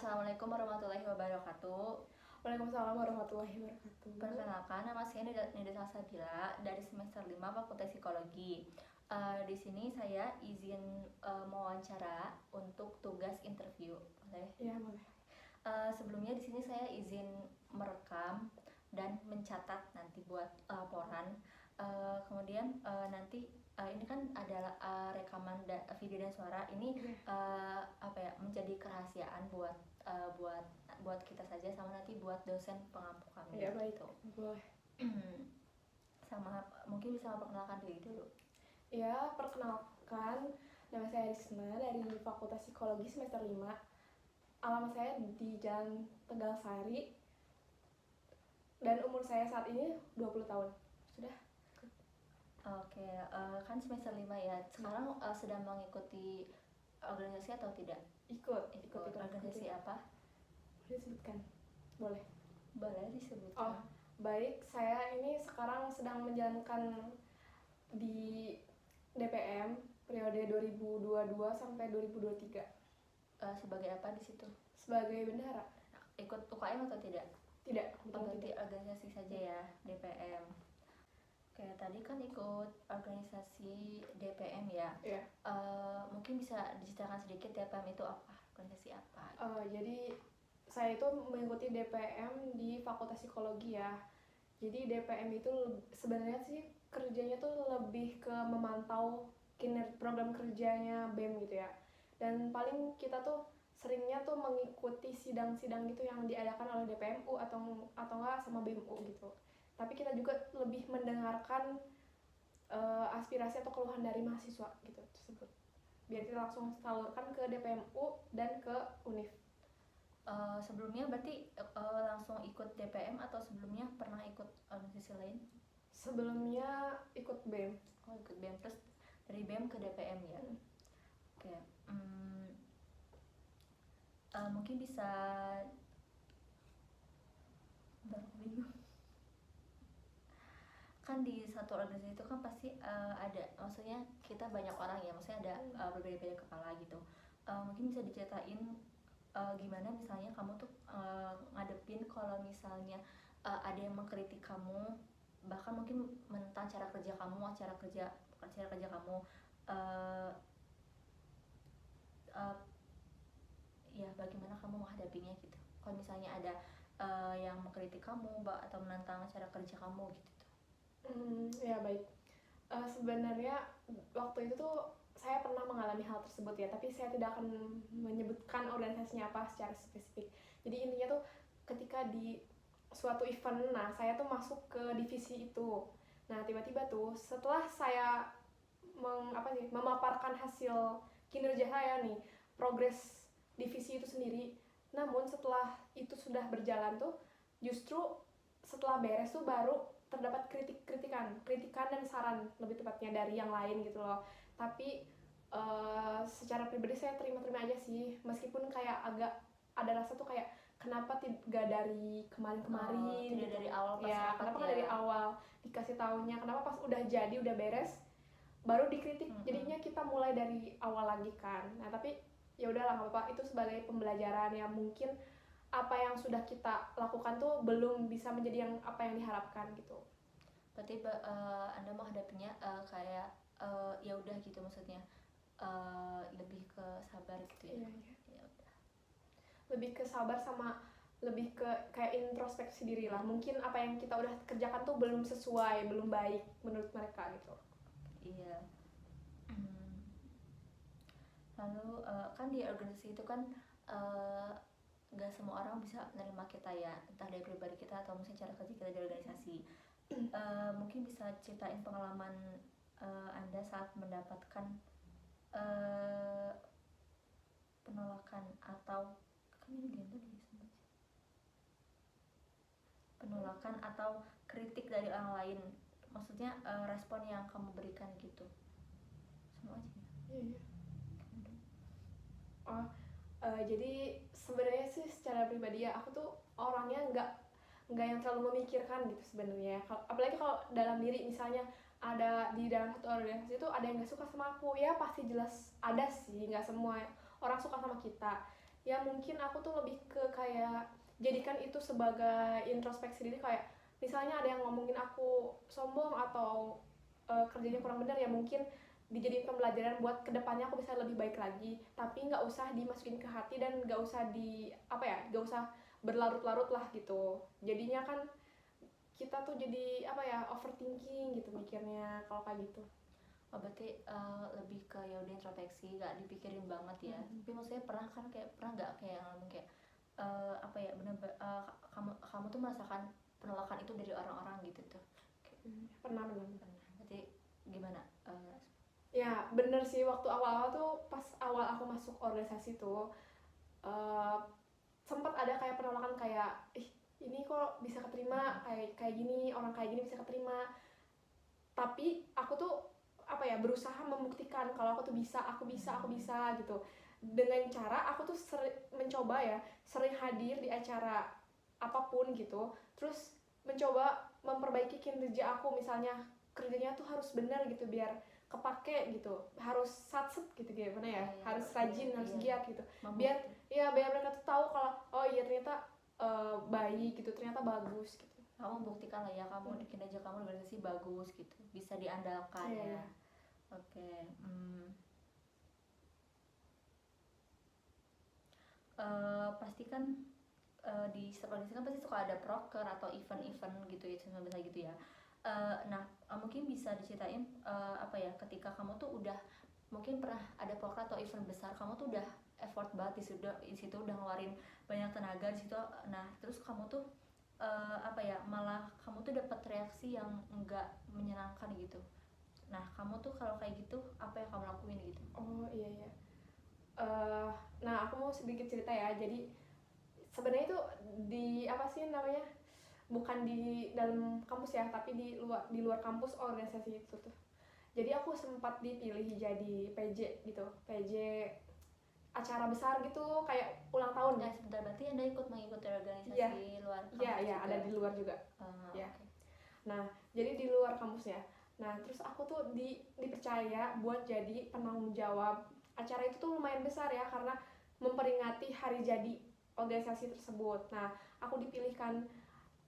Assalamualaikum warahmatullahi wabarakatuh. Waalaikumsalam warahmatullahi wabarakatuh. Perkenalkan, nama saya Nida Salsabila dari semester 5 Fakultas Psikologi. Di sini saya izin mewawancara untuk tugas interview. Boleh? Ya, boleh. Sebelumnya di sini saya izin merekam dan mencatat nanti buat laporan. Kemudian nanti ini kan adalah rekaman video dan suara ini menjadi kerahasiaan buat kita saja sama nanti buat dosen pengampu kami. Ya, baik. Gitu. Boleh. Mungkin bisa memperkenalkan diri dulu. Ya, perkenalkan, nama saya Risma dari Fakultas Psikologi semester 5. Alamat saya di Jalan Tegal Sari. Dan umur saya saat ini 20 tahun. Sudah? Oke, kan semester 5 ya. Sekarang sedang mengikuti organisasi atau tidak? Ikut. Organisasi apa? Boleh disebutkan? Boleh. Boleh disebutkan. Oh, baik. Saya ini sekarang sedang menjalankan di DPM periode 2022 sampai 2023. Sebagai apa di situ? Sebagai bendahara. Ikut UKM atau tidak? Tidak. Berarti organisasi saja ya, DPM. Oke, tadi kan ikut organisasi DPM ya. Iya. Mungkin bisa diceritakan sedikit DPM itu apa? Organisasi apa? Jadi saya itu mengikuti DPM di Fakultas Psikologi ya. Jadi DPM itu sebenarnya sih kerjanya tuh lebih ke memantau program kerjanya BEM gitu ya. Dan paling kita tuh seringnya tuh mengikuti sidang-sidang gitu yang diadakan oleh DPMU atau enggak sama BEMU gitu. Tapi kita juga lebih mendengarkan aspirasi atau keluhan dari mahasiswa gitu tersebut. Biar kita langsung salurkan ke DPMU dan ke UNIF. Sebelumnya berarti langsung ikut DPM atau sebelumnya pernah ikut organisasi lain? Sebelumnya ikut BEM. Oh, ikut BEM terus dari BEM ke DPM ya. Oke. Mungkin bisa bingung. Kan di satu organisasi itu kan pasti ada, maksudnya kita banyak orang ya, maksudnya ada berbeda-beda kepala gitu. Mungkin bisa diceritain gimana misalnya kamu tuh ngadepin kalau misalnya ada yang mengkritik kamu, bahkan mungkin menentang cara kerja kamu, cara kerja kamu, ya bagaimana kamu menghadapinya gitu. Kalau misalnya ada yang mengkritik kamu atau menentang cara kerja kamu gitu. Ya baik. Sebenarnya waktu itu tuh saya pernah mengalami hal tersebut ya, tapi saya tidak akan menyebutkan organisasinya apa secara spesifik. Jadi intinya tuh ketika di suatu event, nah saya tuh masuk ke divisi itu. Nah tiba-tiba tuh setelah saya memaparkan hasil kinerja saya nih, progres divisi itu sendiri. Namun setelah itu sudah berjalan tuh, justru setelah beres tuh baru terdapat kritikan dan saran lebih tepatnya dari yang lain gitu loh. Tapi secara pribadi saya terima-terima aja sih, meskipun kayak agak ada rasa tuh kayak kenapa tidak dari kemarin-kemarin tidak gitu. dari awal pas ya, kenapa nggak dari awal dikasih taunya, kenapa pas udah jadi udah beres baru dikritik. Jadinya kita mulai dari awal lagi kan. Nah tapi ya udahlah nggak apa-apa, itu sebagai pembelajaran ya. Mungkin apa yang sudah kita lakukan tuh belum bisa menjadi yang apa yang diharapkan gitu. Berarti Anda menghadapinya kayak ya udah gitu, maksudnya lebih ke sabar gitu ya. Iya. Ya udah. Lebih ke sabar sama lebih ke kayak introspeksi diri lah. Mungkin apa yang kita udah kerjakan tuh belum sesuai, belum baik menurut mereka gitu. Iya. Lalu kan di organisasi itu kan nggak semua orang bisa menerima kita ya, entah dari pribadi kita atau mungkin cara kerja kita di organisasi. Mungkin bisa ceritain pengalaman Anda saat mendapatkan penolakan atau penolakan atau kritik dari orang lain, maksudnya respon yang kamu berikan gitu. Semua aja ya. Iya. Jadi sebenarnya sih secara pribadi ya, aku tuh orangnya nggak yang terlalu memikirkan gitu sebenarnya. Apalagi kalau dalam diri misalnya ada di dalam satu organisasi itu ada yang nggak suka sama aku, ya pasti jelas ada sih, nggak semua orang suka sama kita. ya mungkin aku tuh lebih ke kayak jadikan itu sebagai introspeksi diri, kayak misalnya ada yang ngomongin aku sombong atau kerjanya kurang benar, ya mungkin dijadiin pembelajaran buat kedepannya aku bisa lebih baik lagi, tapi nggak usah dimasukin ke hati dan nggak usah nggak usah berlarut-larut lah gitu. Jadinya kan kita tuh jadi overthinking gitu mikirnya kalau kayak gitu. Oh, berarti lebih ke ya udah introspeksi, nggak dipikirin banget ya. Tapi maksudnya pernah nggak kayak ngalamin kayak bener kamu tuh merasakan penolakan itu dari orang-orang gitu tuh? Pernah. Berarti gimana? Ya bener sih, waktu awal-awal tuh pas awal aku masuk organisasi tuh sempat ada kayak penolakan, kayak ini kok bisa keterima, kayak gini, orang kayak gini bisa keterima. Tapi aku tuh berusaha membuktikan kalau aku tuh aku bisa gitu, dengan cara aku tuh mencoba ya sering hadir di acara apapun gitu, terus mencoba memperbaiki kinerja aku, misalnya kerjanya tuh harus benar gitu biar kepake gitu, harus satset gitu gimana ya, harus rajin, harus giat gitu, biar mereka tuh tahu kalau oh iya ternyata baik gitu, ternyata bagus gitu. Kamu buktikan lah ya, kamu kinerja kamu di organisasi bagus gitu, bisa diandalkan ya. Oke. Pasti kan di setiap organisasi kan pasti suka ada proker atau event-event gitu ya, cuma bisa gitu ya. Nah, mungkin bisa diceritain ketika kamu tuh udah mungkin pernah ada proker atau event besar, kamu tuh udah effort banget di situ udah ngeluarin banyak tenaga di situ. Nah, terus kamu tuh malah kamu tuh dapat reaksi yang enggak menyenangkan gitu. Nah, kamu tuh kalau kayak gitu apa yang kamu lakuin gitu? Oh iya. Nah aku mau sedikit cerita ya. Jadi sebenarnya itu bukan di dalam kampus ya, tapi di luar kampus organisasi itu tuh. Jadi aku sempat dipilih jadi PJ gitu, PJ acara besar gitu, kayak ulang tahun. Nah, sebentar, berarti Anda mengikuti organisasi luar kampus juga? Iya, ada di luar juga. Ya. Okay. Nah, jadi di luar kampus ya. Nah, terus aku tuh dipercaya buat jadi penanggung jawab. Acara itu tuh lumayan besar ya, karena memperingati hari jadi organisasi tersebut. Nah, aku dipilihkan,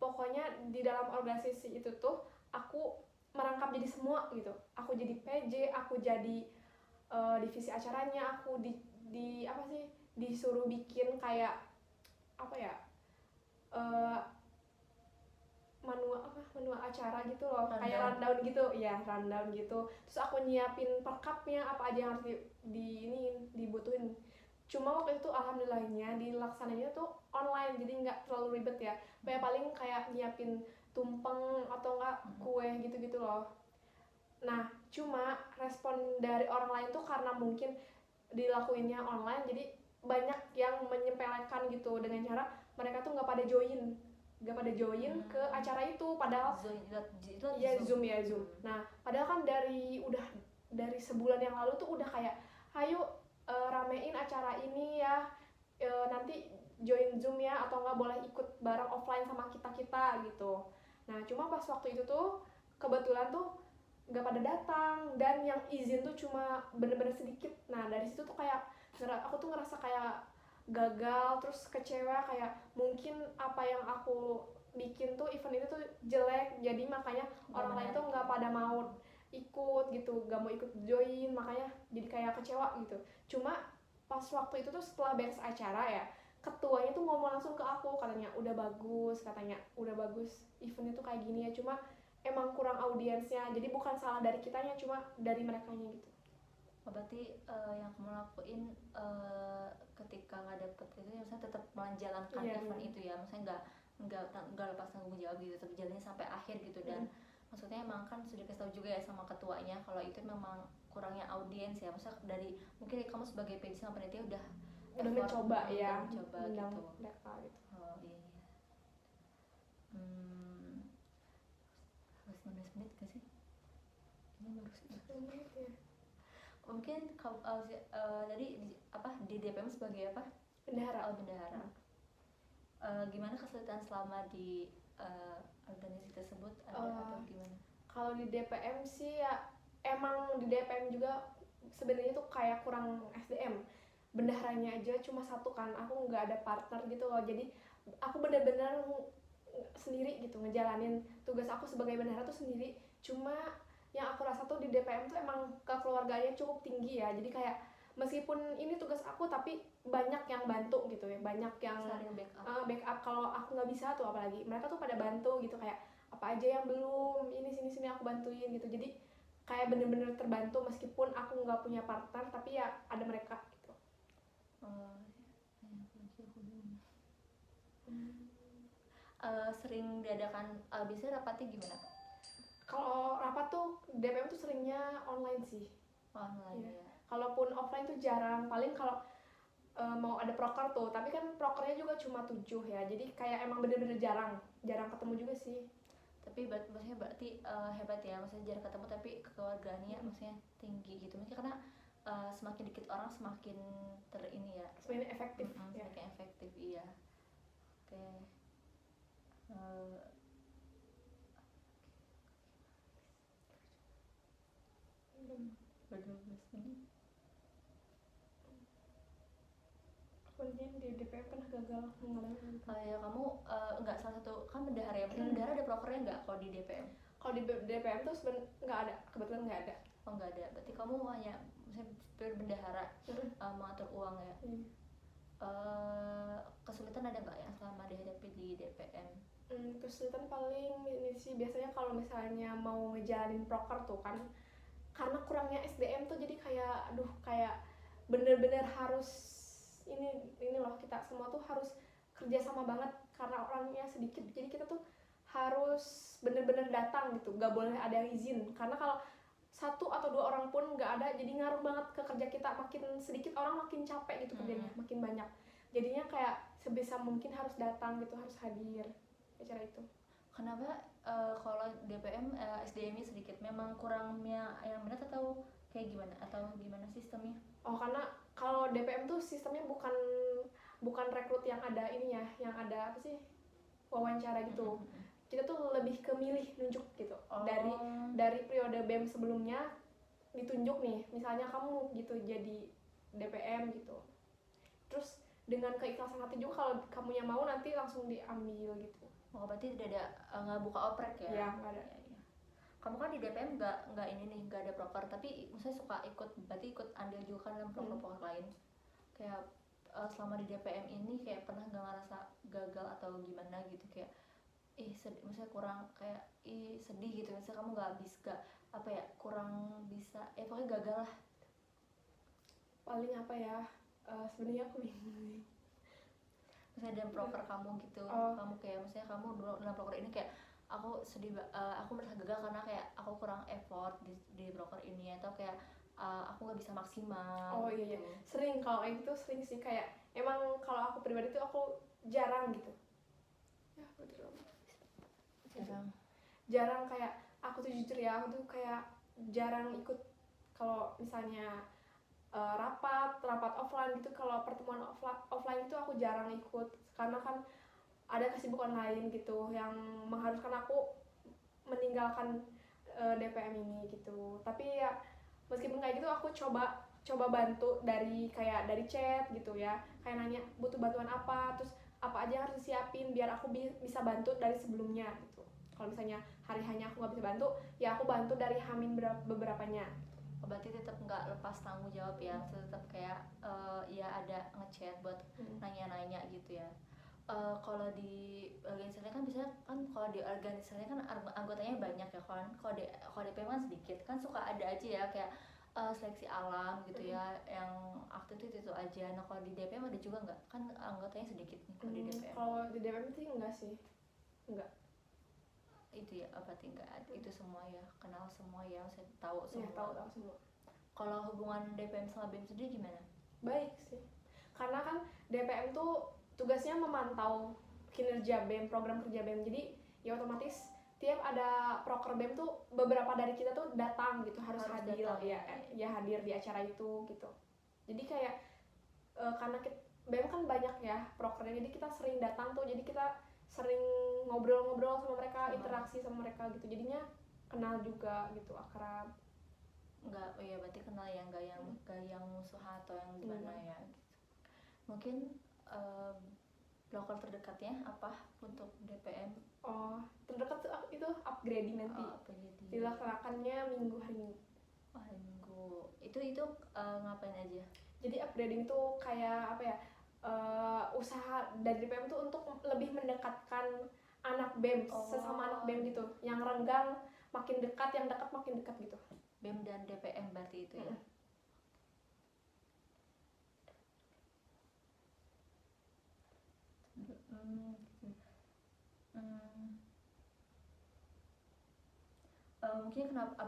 pokoknya di dalam organisasi itu tuh aku merangkap jadi semua gitu. Aku jadi PJ, aku jadi divisi acaranya, aku disuruh bikin kayak manual acara gitu loh, kayak rundown gitu. Terus aku nyiapin perkapnya, apa aja yang harus dibutuhin. Cuma waktu itu alhamdulillahnya dilaksananya tuh online, jadi nggak terlalu ribet ya. Paling kayak nyiapin tumpeng atau enggak kue gitu-gitu loh. Nah, cuma respon dari orang lain tuh karena mungkin dilakuinnya online, jadi banyak yang menyepelekan gitu, dengan cara mereka tuh nggak pada join ke acara itu, padahal Zoom. Nah, padahal kan dari sebulan yang lalu tuh udah kayak ayo ramein acara ini ya, nanti join Zoom ya, atau nggak boleh ikut bareng offline sama kita gitu. Nah, cuma pas waktu itu tuh kebetulan tuh nggak pada datang, dan yang izin tuh cuma bener-bener sedikit. Nah, dari situ tuh kayak aku tuh ngerasa kayak gagal, terus kecewa, kayak mungkin apa yang aku bikin tuh, event itu tuh jelek, jadi makanya orang lain tuh nggak pada mau ikut gitu, nggak mau ikut join, makanya jadi kayak kecewa gitu. Cuma pas waktu itu tuh setelah beres acara ya, ketuanya tuh ngomong langsung ke aku, katanya udah bagus eventnya tuh kayak gini ya, cuma emang kurang audiensnya, jadi bukan salah dari kitanya, cuma dari merekanya gitu. Berarti yang kamu lakuin ketika nggak dapet itu ya, misalnya tetap menjalankan event itu ya, misalnya nggak lepas tanggung jawab gitu, tetap jalannya sampai akhir gitu. Dan maksudnya emang kan sudah kasih tahu juga ya sama ketuanya kalau itu memang kurangnya audiens ya, maksudnya dari mungkin kamu sebagai PJ sama panitia udah mencoba gitu. Oh iya. 19 menit gak sih? Ini baru 19 menit ya. Mungkin tadi di DPM sebagai apa? Bendahara. Bendahara. Gimana kesulitan selama di organisasi tersebut, atau gimana? Kalau di DPM sih ya, emang di DPM juga sebenarnya tuh kayak kurang SDM. bendaharanya aja cuma satu kan, aku nggak ada partner gitu loh, jadi aku benar-benar sendiri gitu ngejalanin tugas aku sebagai bendahara tuh sendiri. Cuma yang aku rasa tuh di DPM tuh emang kekeluargaannya cukup tinggi ya, jadi kayak meskipun ini tugas aku tapi banyak yang bantu gitu ya, banyak yang saling backup. backup kalau aku nggak bisa tuh, apalagi mereka tuh pada bantu gitu, kayak apa aja yang belum ini sini aku bantuin gitu. Jadi kayak bener-bener terbantu meskipun aku nggak punya partner, tapi ya ada mereka gitu. Sering diadakan biasanya rapatnya gimana? Kalau rapat tuh DPM tuh seringnya online sih. Online Iya. ya. Kalaupun offline tuh jarang, paling kalau mau ada proker tuh, tapi kan prokernya juga cuma 7 ya, jadi kayak emang bener-bener jarang ketemu juga sih. Tapi maksudnya berarti hebat ya, maksudnya jarang ketemu tapi kekeluargaannya maksudnya tinggi gitu. Mungkin karena semakin dikit orang semakin ini ya, Sebenarnya efektif ya. semakin efektif, iya. Oke. Kemudian di DPM pernah gagal mengalami Ya kamu nggak salah satu kan bendahara ya, mungkin bendahara ada prokernya nggak kalau di DPM? kalau di DPM tuh nggak ada, kebetulan nggak ada. Oh nggak ada, berarti kamu hanya misalnya bendahara mengatur uang ya. Kesulitan ada nggak yang selama dihadapi di DPM? Kesulitan paling ini sih biasanya kalau misalnya mau ngejalanin proker tuh kan, karena kurangnya SDM tuh jadi kayak aduh, kayak bener-bener harus ini loh, kita semua tuh harus kerja sama banget karena orangnya sedikit, jadi kita tuh harus bener-bener datang gitu, nggak boleh ada yang izin, karena kalau 1 atau 2 orang pun nggak ada jadi ngaruh banget ke kerja kita, makin sedikit orang makin capek gitu kerjanya, makin banyak, jadinya kayak sebisa mungkin harus datang gitu, harus hadir acara itu. Kenapa kalau DPM SDM-nya sedikit, memang kurangnya yang minat atau kayak gimana, atau gimana sistemnya? Oh, karena kalau DPM tuh sistemnya bukan rekrut yang ada ininya, yang ada apa sih, wawancara gitu. Kita tuh lebih ke milih, nunjuk gitu. Dari periode BEM sebelumnya ditunjuk nih, misalnya kamu gitu jadi DPM gitu. Terus dengan keikhlasan hati juga, kalau kamu yang mau nanti langsung diambil gitu. Oh, berarti tidak ada nggak buka oprek ya? Iya, nggak ada. Ya. Kamu kan di DPM nggak ini nih, nggak ada proker, tapi misalnya suka berarti ikut andil juga kan dalam proker-proker lain. Kayak selama di DPM ini kayak pernah nggak ngerasa gagal atau gimana gitu, kayak misalnya kurang kayak sedih gitu, misalnya kamu nggak bisa apa ya, kurang bisa pokoknya gagal lah. Paling apa ya, sebenarnya aku bingung. Misalnya dalam proker kamu gitu, kamu kayak misalnya kamu dulu dalam proker ini kayak aku sedih, aku merasa gagal karena kayak aku kurang effort di proker ini, atau kayak aku nggak bisa maksimal. Oh iya, gitu. Sering kalau kayak gitu, sering sih, kayak emang kalau aku pribadi tuh aku jarang gitu. Ya jarang kayak aku tuh jujur ya, aku tuh kayak jarang ikut kalau misalnya rapat offline gitu. Kalau pertemuan offline itu aku jarang ikut karena kan ada kesibukan lain gitu yang mengharuskan aku meninggalkan DPM ini gitu. Tapi ya meskipun kayak gitu, aku coba bantu dari chat gitu ya, kayak nanya butuh bantuan apa, terus apa aja yang harus disiapin biar aku bisa bantu dari sebelumnya gitu. Kalau misalnya hari hanya aku nggak bisa bantu, ya aku bantu dari hamin beberapanya. Berarti tetap nggak lepas tanggung jawab ya, tetap kayak ya ada ngechat buat nanya-nanya gitu ya. Kalau di organisasinya kan biasanya kan, kalau di organisasinya kan anggotanya banyak ya kan, kalau DPM kan sedikit kan, suka ada aja ya kayak seleksi alam gitu ya, yang aktif itu aja. Nah kalau di DPM ada juga nggak, kan anggotanya sedikit nih kalau di DPM? Kalau di DPM sih enggak sih, enggak. Itu ya, berarti nggak ada itu semua ya, kenal semua ya, saya tahu semua. Ya, tahu semua. Kalau hubungan DPM sama BEM sendiri gimana? Baik sih, karena kan DPM tuh tugasnya memantau kinerja BEM, program kerja BEM, jadi ya otomatis tiap ada proker BEM tuh beberapa dari kita tuh datang gitu, harus hadir datang. Ya hadir di acara itu gitu. Jadi kayak karena BEM kan banyak ya prokernya, jadi kita sering datang tuh, jadi kita sering ngobrol-ngobrol sama mereka, interaksi sama mereka gitu, jadinya kenal juga gitu, akrab. Enggak, ya berarti kenal yang gak yang musuh atau yang gimana ya gitu. Mungkin loker terdekatnya apa untuk DPM? Oh, terdekat tuh itu upgrading nanti. Oh, apa jadi? Dilaksanakannya minggu hari Minggu. Oh, hari Minggu. Itu ngapain aja? Jadi upgrading itu kayak apa ya? Usaha dari DPM tuh untuk lebih mendekatkan anak BEM sesama anak BEM gitu. Yang renggang makin dekat, yang dekat makin dekat gitu. BEM dan DPM berarti itu ya.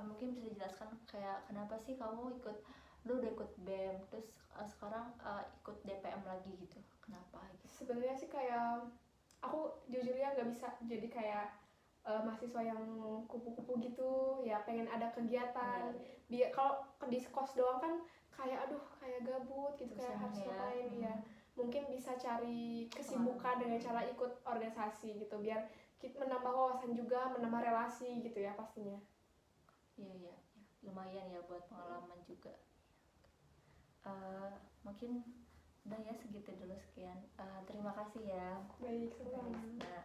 Mungkin bisa dijelaskan kayak kenapa sih kamu lu udah ikut BEM terus sekarang ikut DPM lagi gitu, kenapa gitu? Sebenarnya sih kayak aku jujur ya nggak bisa jadi kayak mahasiswa yang kupu-kupu gitu ya, pengen ada kegiatan. Biar kalau di kos doang kan kayak aduh kayak gabut gitu, kayak harus ngapain ya. Mungkin bisa cari kesibukan dengan cara ikut organisasi gitu, biar kita menambah wawasan juga, menambah relasi gitu ya pastinya. Iya, lumayan ya buat pengalaman juga. Mungkin udah ya segitu dulu, sekian. Terima kasih ya. Baik, sama. Nah.